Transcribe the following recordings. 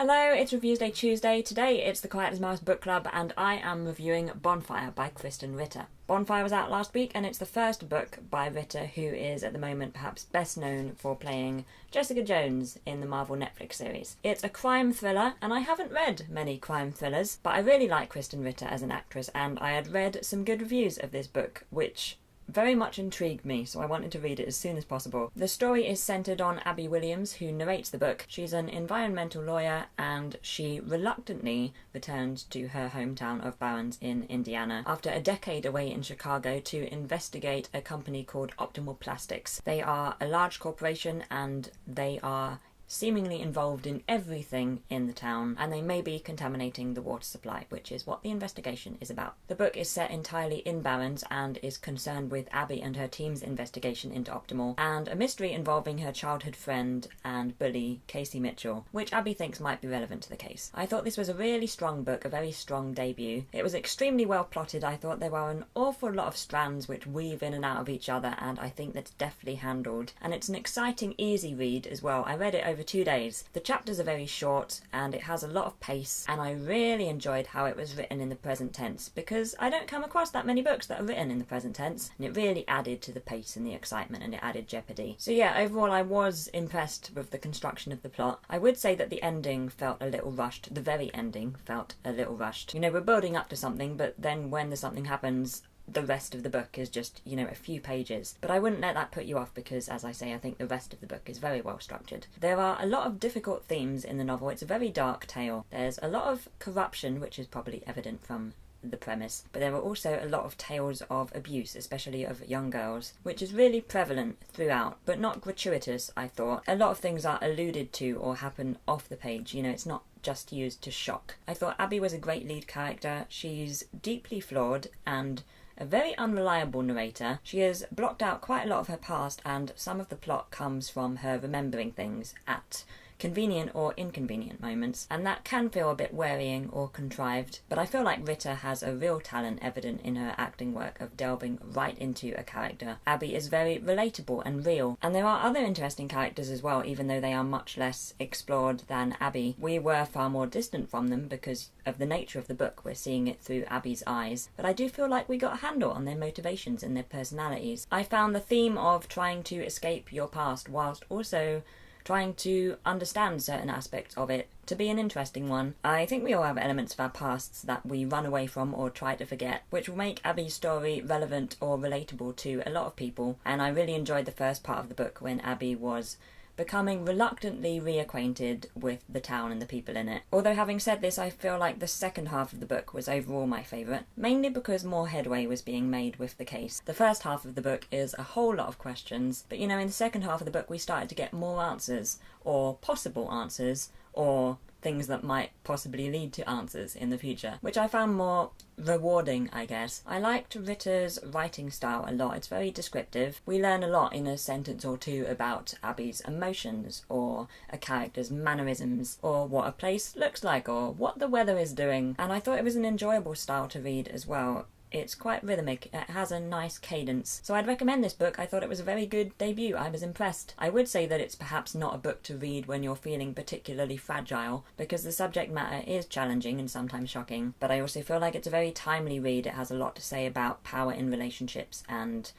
Hello, it's Reviews Day Tuesday. Today it's the Quiet as Mouse Book Club and I am reviewing Bonfire by Krysten Ritter. Bonfire was out last week and it's the first book by Ritter, who is at the moment perhaps best known for playing Jessica Jones in the Marvel Netflix series. It's a crime thriller and I haven't read many crime thrillers, but I really like Krysten Ritter as an actress and I had read some good reviews of this book, which very much intrigued me, so I wanted to read it as soon as possible. The story is centred on Abby Williams, who narrates the book. She's an environmental lawyer and she reluctantly returned to her hometown of Barons in Indiana after a decade away in Chicago to investigate a company called Optimal Plastics. They are a large corporation and they are seemingly involved in everything in the town, and they may be contaminating the water supply, which is what the investigation is about. The book is set entirely in Barons and is concerned with Abby and her team's investigation into Optimal, and a mystery involving her childhood friend and bully, Casey Mitchell, which Abby thinks might be relevant to the case. I thought this was a really strong book, a very strong debut. It was extremely well plotted. I thought there were an awful lot of strands which weave in and out of each other, and I think that's deftly handled. And it's an exciting, easy read as well. I read it over 2 days. The chapters are very short and it has a lot of pace, and I really enjoyed how it was written in the present tense because I don't come across that many books that are written in the present tense, and it really added to the pace and the excitement and it added jeopardy. So yeah, overall I was impressed with the construction of the plot. I would say that the ending felt a little rushed. The very ending felt a little rushed. You know, we're building up to something, but then when the something happens, the rest of the book is just, you know, a few pages. But I wouldn't let that put you off because, as I say, I think the rest of the book is very well structured. There are a lot of difficult themes in the novel. It's a very dark tale. There's a lot of corruption, which is probably evident from the premise, but there are also a lot of tales of abuse, especially of young girls, which is really prevalent throughout, but not gratuitous, I thought. A lot of things are alluded to or happen off the page, you know, it's not just used to shock. I thought Abby was a great lead character. She's deeply flawed and a very unreliable narrator. She has blocked out quite a lot of her past, and some of the plot comes from her remembering things at convenient or inconvenient moments, and that can feel a bit wearying or contrived, but I feel like Ritter has a real talent evident in her acting work of delving right into a character. Abby is very relatable and real, and there are other interesting characters as well, even though they are much less explored than Abby. We were far more distant from them because of the nature of the book. We're seeing it through Abby's eyes, but I do feel like we got a handle on their motivations and their personalities. I found the theme of trying to escape your past whilst also trying to understand certain aspects of it to be an interesting one. I think we all have elements of our pasts that we run away from or try to forget, which will make Abby's story relevant or relatable to a lot of people, and I really enjoyed the first part of the book when Abby was becoming reluctantly reacquainted with the town and the people in it. Although having said this, I feel like the second half of the book was overall my favourite, mainly because more headway was being made with the case. The first half of the book is a whole lot of questions, but you know, in the second half of the book we started to get more answers, or possible answers, or things that might possibly lead to answers in the future, which I found more rewarding, I guess. I liked Ritter's writing style a lot. It's very descriptive. We learn a lot in a sentence or two about Abby's emotions, or a character's mannerisms, or what a place looks like, or what the weather is doing, and I thought it was an enjoyable style to read as well. It's quite rhythmic, it has a nice cadence. So I'd recommend this book. I thought it was a very good debut. I was impressed. I would say that it's perhaps not a book to read when you're feeling particularly fragile, because the subject matter is challenging and sometimes shocking, but I also feel like it's a very timely read. It has a lot to say about power in relationships and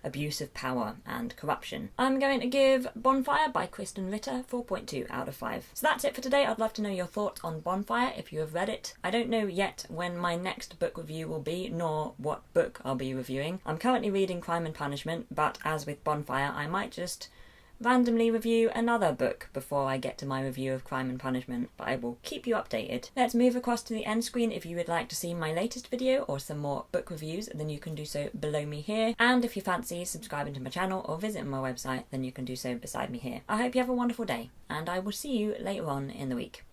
abuse of power and corruption. I'm going to give Bonfire by Krysten Ritter 4.2 out of 5. So that's it for today. I'd love to know your thoughts on Bonfire if you have read it. I don't know yet when my next book review will be, nor what book I'll be reviewing. I'm currently reading Crime and Punishment, but as with Bonfire, I might just randomly review another book before I get to my review of Crime and Punishment, but I will keep you updated. Let's move across to the end screen. If you would like to see my latest video or some more book reviews, then you can do so below me here, and if you fancy subscribing to my channel or visiting my website, then you can do so beside me here. I hope you have a wonderful day, and I will see you later on in the week.